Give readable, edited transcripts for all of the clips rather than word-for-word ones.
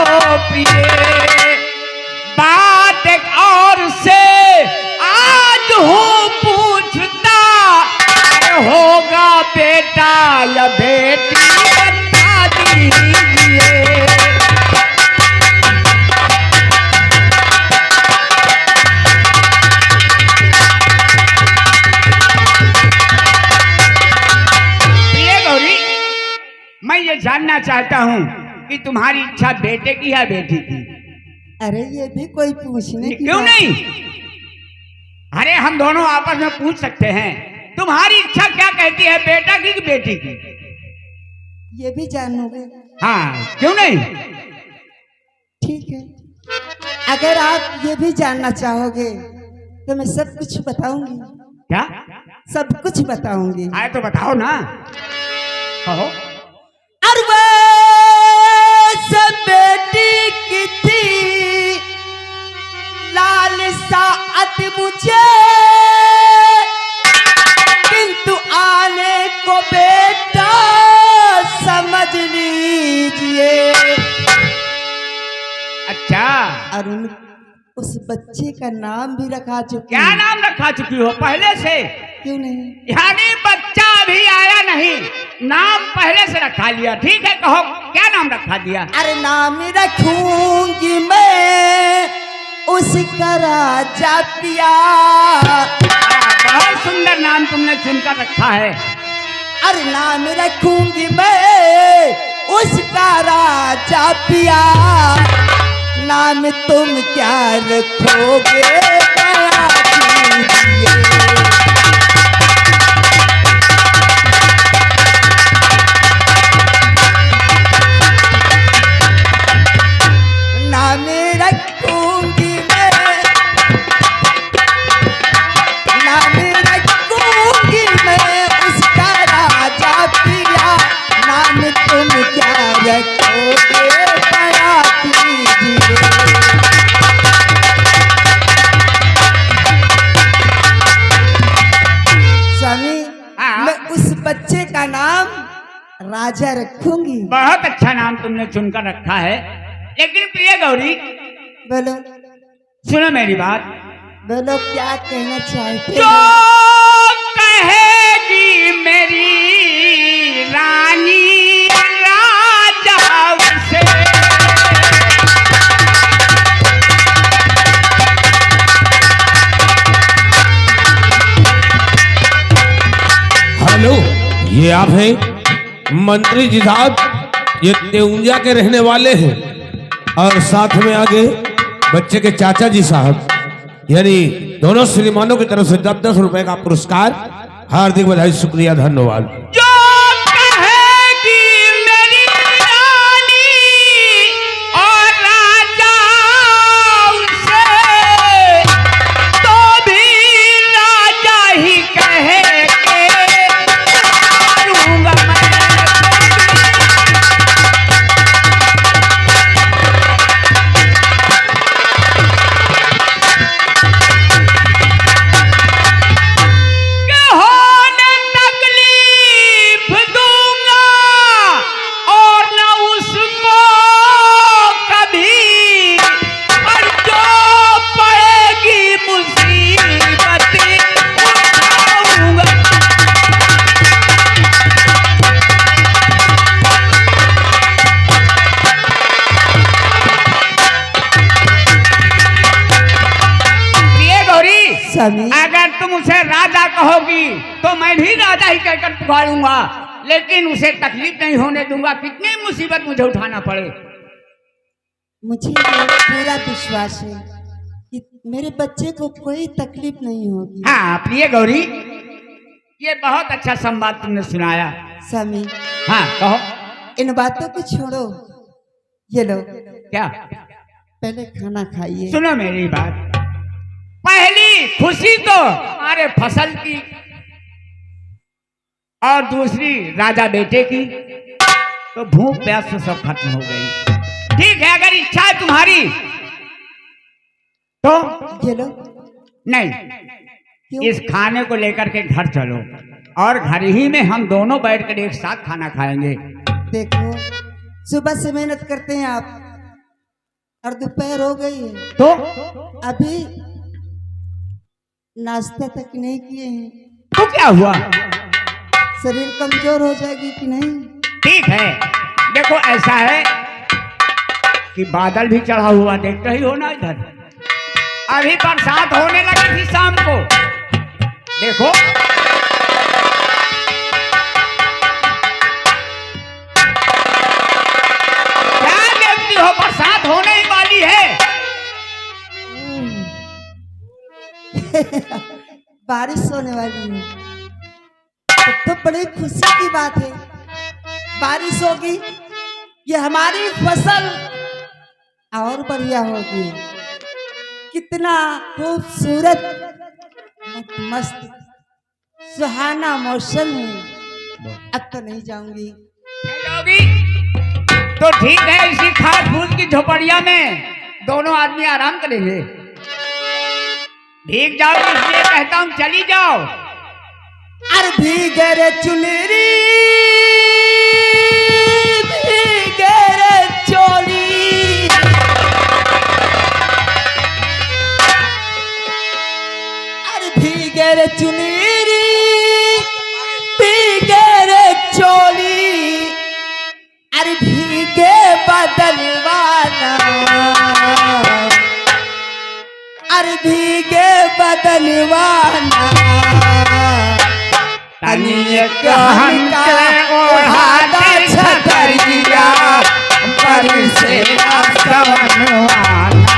प्रिय बात एक और से आज हूँ पूछता, होगा बेटा या बेटी बता दीजिए। मैं ये जानना चाहता हूँ कि तुम्हारी इच्छा बेटे की है बेटी की? अरे ये भी कोई पूछने की क्यों नहीं? अरे हम दोनों आपस में पूछ सकते हैं। तुम्हारी इच्छा क्या कहती है, बेटा की कि बेटी की? ये भी जानोगे? हाँ, क्यों नहीं? ठीक है, अगर आप ये भी जानना चाहोगे तो मैं सब कुछ बताऊंगी। क्या? सब कुछ बताऊंगी। आए तो बताओ ना, कहो। सब बेटी की थी लालसा मुझे, किंतु आने को बेटा समझ लीजिए। अच्छा, और उस बच्चे का नाम भी रखा चुकी। क्या नाम रखा चुकी हो पहले से? क्यों नहीं? यानी बच्चा अभी आया नहीं, नाम पहले से रखा लिया। ठीक है, कहो क्या नाम रखा दिया? अरे नाम रखूंगी मैं उसका राजा पिया। बहुत सुंदर नाम तुमने चुनकर रखा है। अरे नाम रखूंगी मैं उसका राजा पिया। नाम तुम क्या रखोगे दया कीजिए। नाम रखूंगी मैं, नाम रखूंगी मैं उसका राजा पिया। नाम तुम क्या रखोगे दया कीजिए। स्वामी, मैं उस बच्चे का नाम राजा रखूंगी। बहुत अच्छा नाम तुमने चुनकर रखा है, लेकिन प्रिय गौरी, बोलो सुनो मेरी बात। बोलो, क्या कहना चाहते जो हो? कहेगी मेरी रानी राजा से, हेलो, ये आप हैं? मंत्री जी साहब ये तेउंजा के रहने वाले हैं, और साथ में आगे बच्चे के चाचा जी साहब, यानी दोनों श्रीमानों की तरफ से 10-10 रुपए का पुरस्कार। हार्दिक बधाई, शुक्रिया, धन्यवाद। जो कहेगी मेरी रानी और राजा से, तो भी राजा ही कहेंगे, मारूंगा मैं। अगर तुम उसे राजा कहोगी तो मैं भी राजा ही कहकर पुकारूंगा, लेकिन उसे तकलीफ नहीं होने दूंगा, कितनी मुसीबत मुझे उठाना पड़े। मुझे पूरा विश्वास है कि मेरे बच्चे को कोई तकलीफ नहीं होगी। हाँ प्रिय गौरी, ये बहुत अच्छा संवाद तुमने सुनाया। स्वामी, हाँ कहो। इन बातों को छोड़ो, ये लो। क्या? पहले खाना खाइए। सुनो मेरी बात, पहली खुशी तो हमारे फसल की और दूसरी राजा बेटे की, तो भूख प्यास से सब खत्म हो गई। ठीक है, अगर इच्छा है तुम्हारी तो ये लो। नहीं, इस खाने को लेकर के घर चलो और घर ही में हम दोनों बैठकर एक साथ खाना खाएंगे। देखो, सुबह से मेहनत करते हैं आप, और दोपहर हो गई है, तो अभी नाश्ता तक नहीं किए हैं। तो क्या हुआ? शरीर कमजोर हो जाएगी कि नहीं? ठीक है, देखो ऐसा है कि बादल भी चढ़ा हुआ देखते ही हो ना इधर, अभी बरसात होने लगी थी शाम को। देखो क्या देखती हो, बरसात होने ही वाली है। बारिश होने वाली है तो बड़ी खुशी की बात है। बारिश होगी, ये हमारी फसल और बढ़िया होगी। कितना खूबसूरत मस्त सुहाना मौसम है। अब तो नहीं जाऊंगी। जाओगी तो ठीक है, इसी खास फूस की झोपड़िया में दोनों आदमी आराम करेंगे। भीग जाओ इसलिए कहता हूँ, चली जाओ। अरे भीगे रे चुनरी, भीगे रे चोली, अरे भीगे रे चुनरी, भीगे रे चोली, अरे भीगे बदलवाना, अरे भीगे बदलवाना, तनिए कहन के ओढ़ादा छतरिया बरसेला सवनवाना।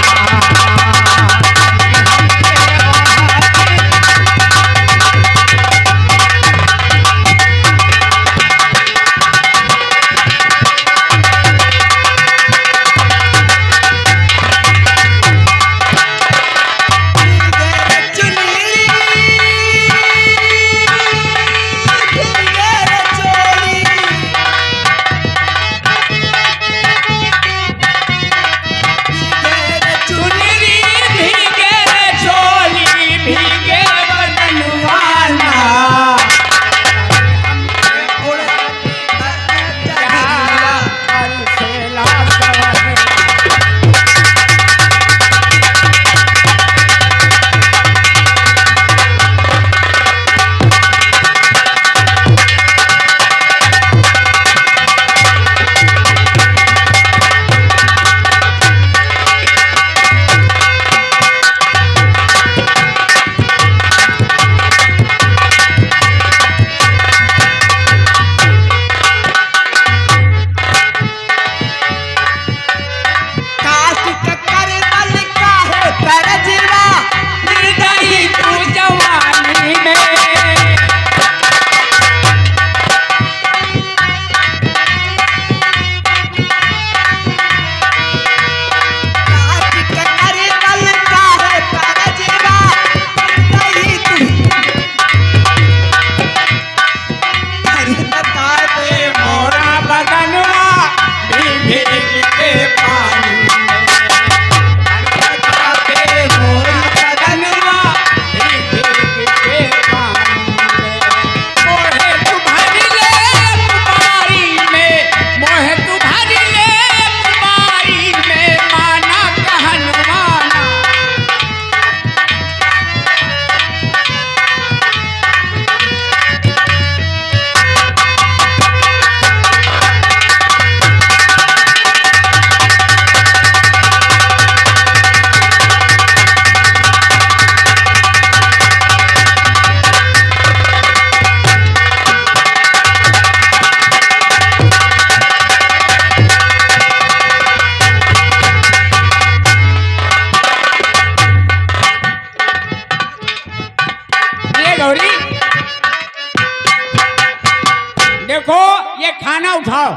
देखो ये खाना उठाओ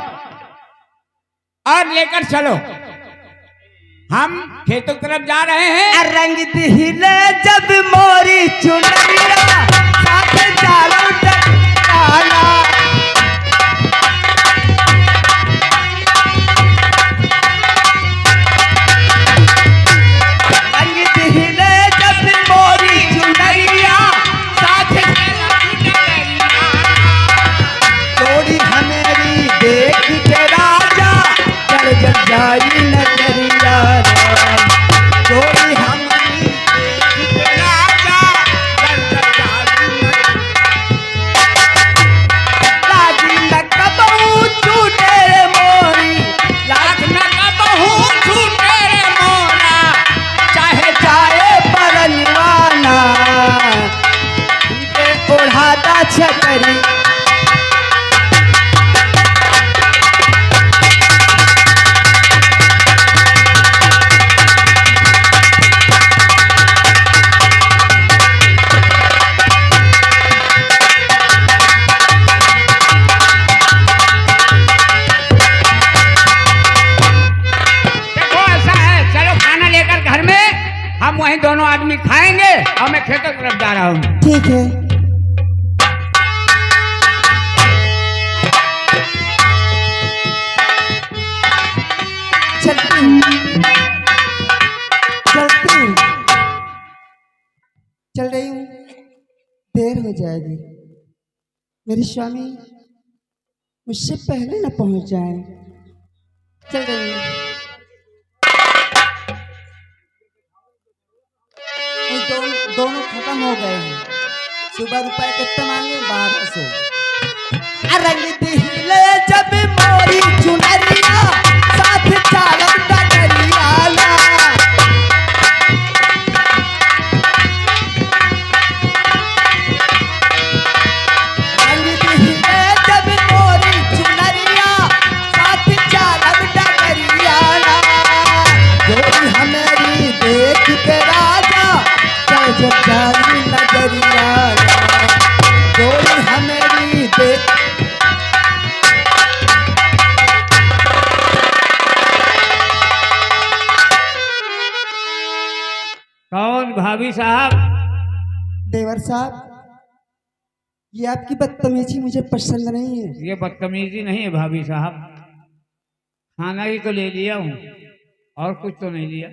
और लेकर चलो, हम खेतों की तरफ जा रहे हैं। रंग दिले जब मोरी चुनरिया साथ चारों टकराना, रंग दिले जब मोरी चुनरिया साथ जोड़ी हमेरी देख के राजा चल जब जाई नजरिया। हम वहीं दोनों आदमी खाएंगे और मैं खेतों की तरफ जा रहा हूँ। ठीक है। चलती हूँ, चलती हूँ, चल रही हूँ, देर हो जाएगी। मेरे स्वामी मुझसे पहले न पहुंच जाए। चल रही हूँ। दोनों खत्म हो गए हैं। सुबह रुपए कितना मांगे? 1200। रंग दिले जब मोरी चुनरिया साथ चालक डगरियाला। रंग दिले जब मोरी चुनरिया साथ चालक डगरियाला। जोड़ी हमेरी देख के राजा जगाई नगरियाला। जोड़ी हमेरी देख। कौन? भाभी साहब। देवर साहब, ये आपकी बदतमीजी मुझे पसंद नहीं है। ये बदतमीजी नहीं है भाभी साहब, खाना ही तो ले लिया हूँ और कुछ तो नहीं लिया।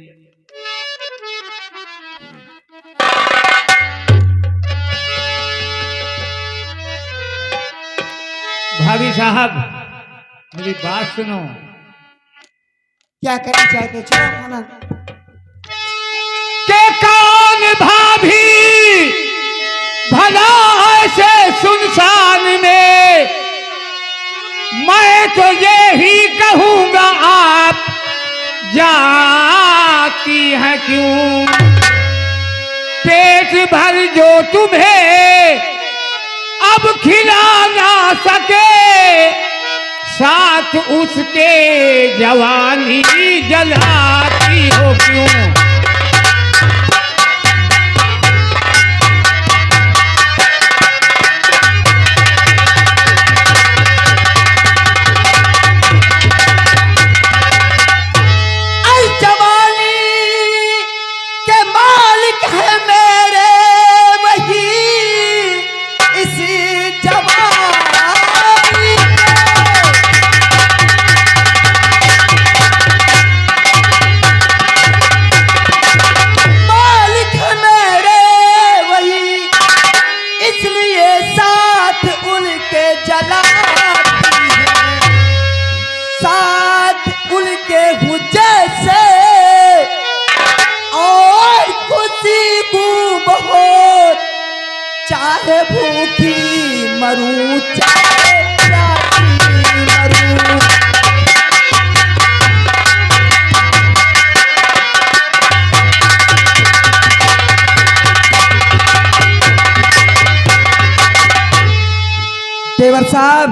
भाभी साहब मेरी बात सुनो। क्या करना चाहते हो? छोड़ो खाना। के कौन भाभी भला ऐसे सुनसान में, मैं तो ये ही कहूंगा आप जाती हैं क्यों? पेट भर जो तुम्हें अब खिला ना सके, साथ उसके जवानी जलाती हो क्यों? चाहे भूखी मरूं चाहे प्यासी मरूं। देवर साहब,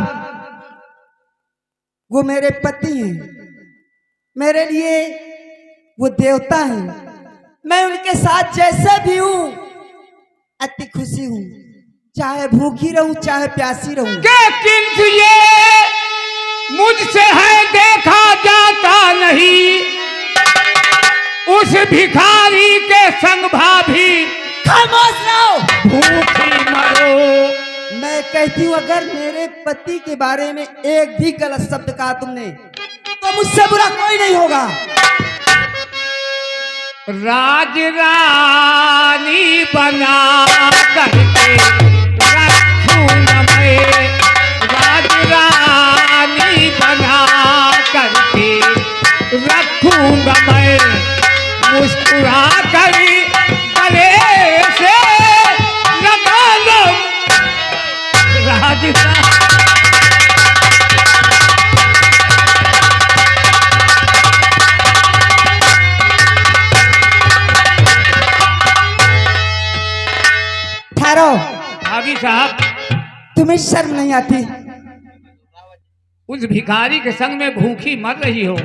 वो मेरे पति हैं, मेरे लिए वो देवता हैं। मैं उनके साथ जैसे भी हूँ अति खुशी हूँ, चाहे भूखी रहूं चाहे प्यासी रहूं। किंतु ये मुझसे है देखा जाता नहीं, उस भिखारी के संग भाभी खामोश रहो, भूखी मरो। मैं कहती हूँ अगर मेरे पति के बारे में एक भी गलत शब्द कहा तुमने तो मुझसे बुरा कोई नहीं होगा। राज रानी बना करके रखूंगा मैं, राज रानी बना करके रखूंगा मैं, मुस्कुरा कर गले से लगा लो राज भाभी साहब, तुम्हें शर्म नहीं आती? उस भिखारी के संग में भूखी मर रही हो,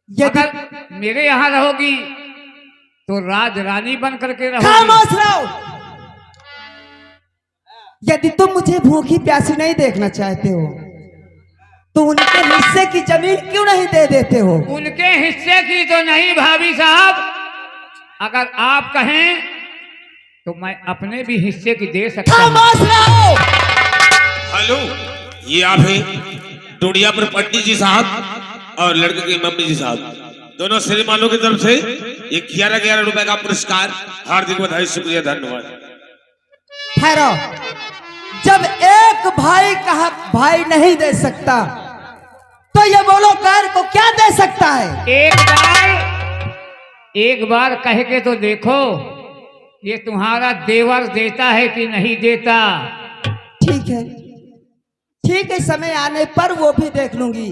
अगर मेरे यहाँ रहोगी तो राज रानी बन करके रहोगी। खामोश रहो। यदि तुम मुझे भूखी प्यासी नहीं देखना चाहते हो तो उनके हिस्से की जमीन क्यों नहीं दे देते हो? उनके हिस्से की तो नहीं भाभी साहब, अगर आप कहें तो मैं अपने भी हिस्से की दे सकता हूं। खामोश रहो। हेलो, ये आप हैं टुड़िया पर पंडित जी साहब और लड़के के मम्मी जी साहब, दोनों श्रीमानों की तरफ से ये 11,11 रुपए का पुरस्कार। हार्दिक बधाई, शुक्रिया, धन्यवाद। ठहरो। जब एक भाई का हक भाई नहीं दे सकता तो ये बोलो गैर को क्या दे सकता है? एक बार कह के तो देखो ये तुम्हारा देवर देता है कि नहीं देता। ठीक है, ठीक है, समय आने पर वो भी देख लूंगी।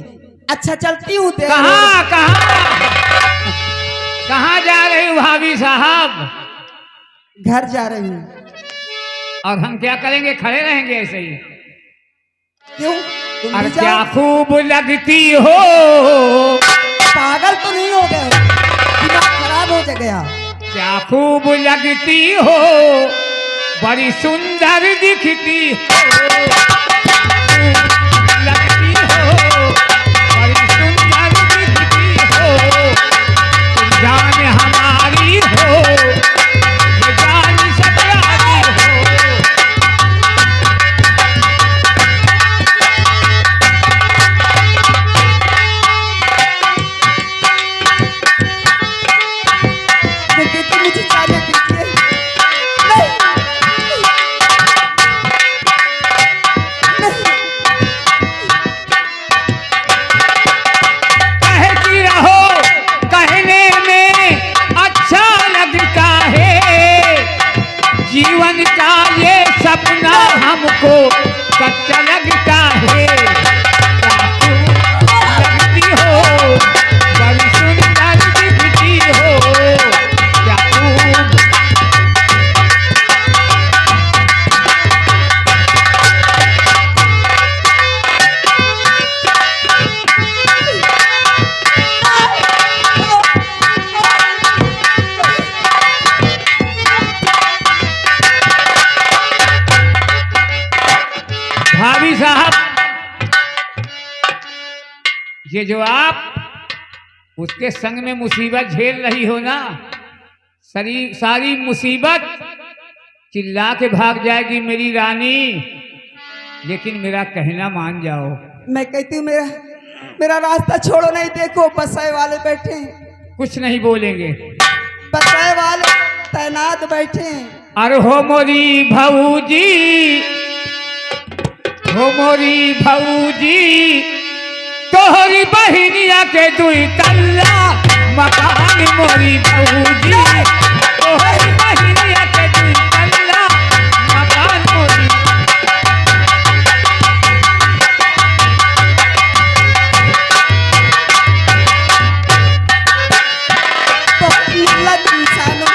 अच्छा चलती हूँ। कहाँ कहाँ जा रही हो भाभी साहब? घर जा रही हूँ। और हम क्या करेंगे? खड़े रहेंगे ऐसे ही? क्यों? तुम और भी क्या जाओ। खूब लगती हो। पागल तो नहीं हो गए? दिमाग खराब हो गया? क्या खूब लगती हो, बड़ी सुंदर दिखती हो। लगती हो, बड़ी सुंदर दिखती हो। तुम जान हमारी हो, ये जान सब प्यारी हो। तो मुझे जाने दीजिए। नहीं, नहीं। कहती रहो, कहने में अच्छा लगता है। जीवन का ये सपना हमको सच्चा लगता है। क्या खूब लगती हो, बड़ी सुंदर दिखती हो। क्या खूब भाभी साहब, ये जो आप उसके संग में मुसीबत झेल रही हो ना, सारी मुसीबत चिल्ला के भाग जाएगी मेरी रानी। लेकिन मेरा कहना मान जाओ। मैं कहती हूँ मेरा रास्ता छोड़ो। नहीं, देखो बसाए वाले बैठे हैं। कुछ नहीं बोलेंगे। बसाए वाले तैनात बैठे हैं। अरे हो मोरी भौजी, हो मोरी भौजी, तोहरी बहिनिया के दुई तल्ला मकान। मोरी भौजी, तोहरी बहिनिया के दुई तल्ला मकान। मोरी लग इंसानों।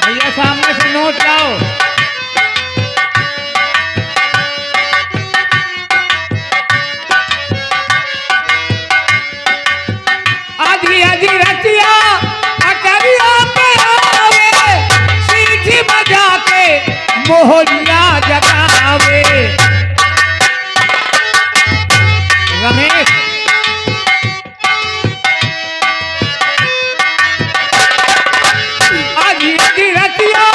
भैया सामने से नोट लाओ। आधी आधी रतिया अटरिया पे आवे, सीटी बजा के मोहल्ला जगावे। रमेश, आधी आधी रतिया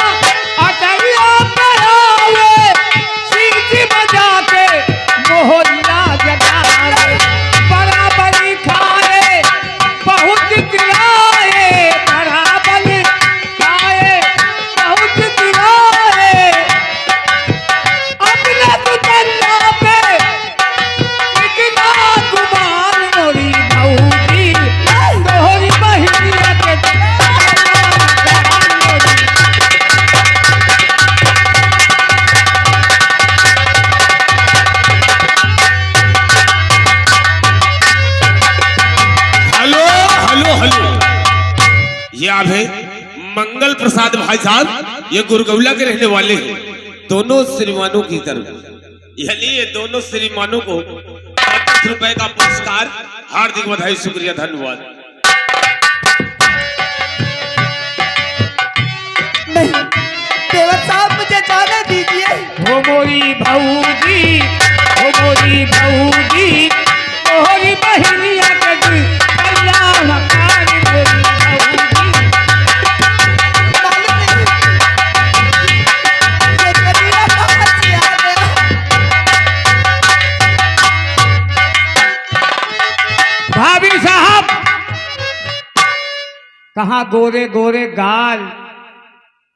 अटरिया पे आवे, सीटी बजा के मोहल्ला जगावे। बराबरी खाए बहुत गिराए, बराबर खाए बहुत गिराए। अपने दुनिया पे इतना गुमान। मोरी भौजी, तोहरी बहिनिया के हेलो हेलो हेलो, ये आप हैं मंगल प्रसाद भाई साहब, ये गुरगौला के रहने वाले हैं। दोनों श्रीमानों की तरफ यानी ये दोनों श्रीमानों को 50 रुपए का पुरस्कार। हार्दिक बधाई, शुक्रिया, धन्यवाद। नहीं, देवर साहब मुझे जाने दीजिए। हो मोरी भौजी, हो मोरी भौजी, तोहरी बहिनिया के दुई तल्ला मकान। मोरी भाई साहब, कहाँ गोरे गोरे गाल,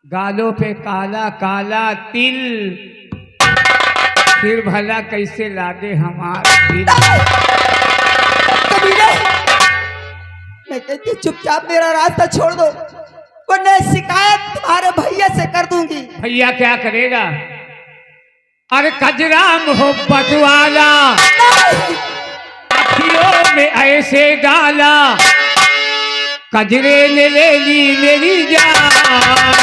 गालों पे काला काला तिल, फिर भला कैसे लागे हमारा दिल। कबीरे, मैं कहती हूँ चुपचाप मेरा रास्ता छोड़ दो, वरना शिकायत तुम्हारे भैया से कर दूंगी। भैया क्या करेगा? अरे कजरा मोहब्बत वाला अखियों में ऐसे डाला, कजरे ने ले ली मेरी जान,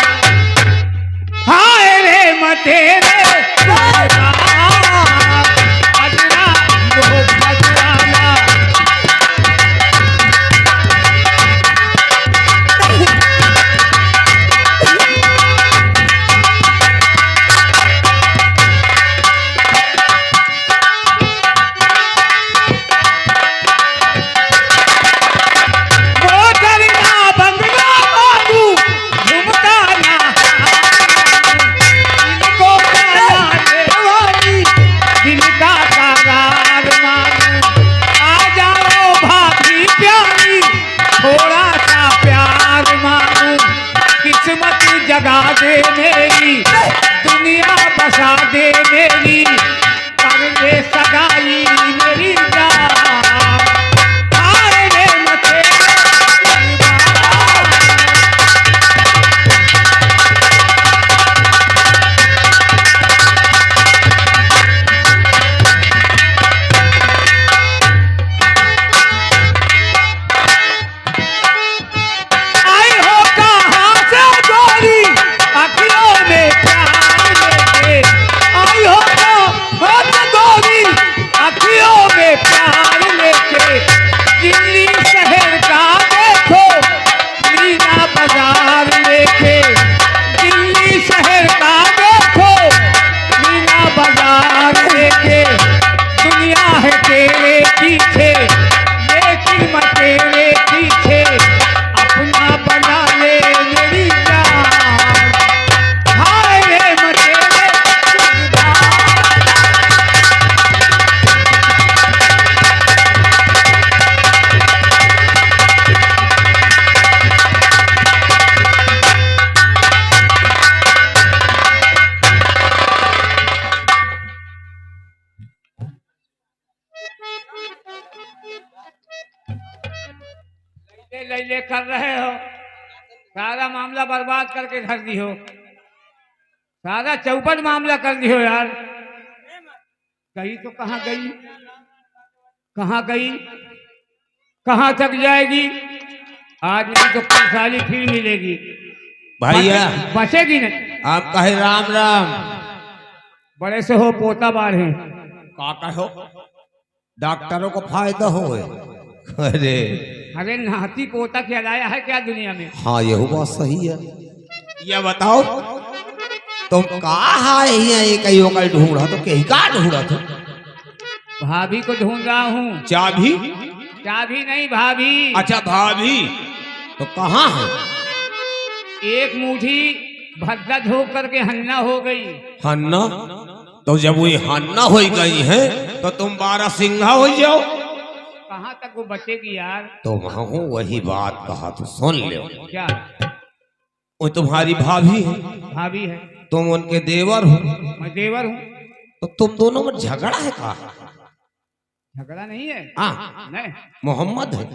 हाय रे मतेरे कजरा मोहब्बत वाला। जगा दे मेरी, दुनिया बसा दे मेरी, कर ले सगाई मेरी जान, हाय रे मतेरे। ले कर रहे हो, सारा मामला बर्बाद करके धर दी हो, सारा चौपट मामला कर दी हो यार। गई तो कहाँ गई, कहाँ गई, कहाँ तक जाएगी? आज नहीं तो कल साली फिर मिलेगी भैया, बचेगी नहीं। आप कहे राम राम। बड़े से हो पोता बाढ़ है, का कहो डॉक्टरों को फायदा हो। अरे अरे नाती पोता कहलाया है क्या दुनिया में? हाँ यही बात सही है। ये बताओ तुम कहाँ है? ये कहीं ढूंढ रहा तो कहीं का ढूंढ रहा था? भाभी को ढूंढ रहा हूँ। चाबी? चाबी नहीं भाभी। अच्छा भाभी, तो कहाँ है? एक मुट्ठी भद्दा धो करके हन्ना हो गई। हन्ना? तो जब वो हन्ना हो गई है तो तुम 12 सिंघा हो जाओ। कहाँ तक वो बचेगी यार? तो वहां वही बात कहा तो सुन ले। क्या? वो तुम्हारी भाभी है। भाभी है? तुम उनके देवर हो। मैं देवर हूँ। तो तुम दोनों में झगड़ा है? कहा झगड़ा नहीं है। हाँ नहीं, मोहम्मद है।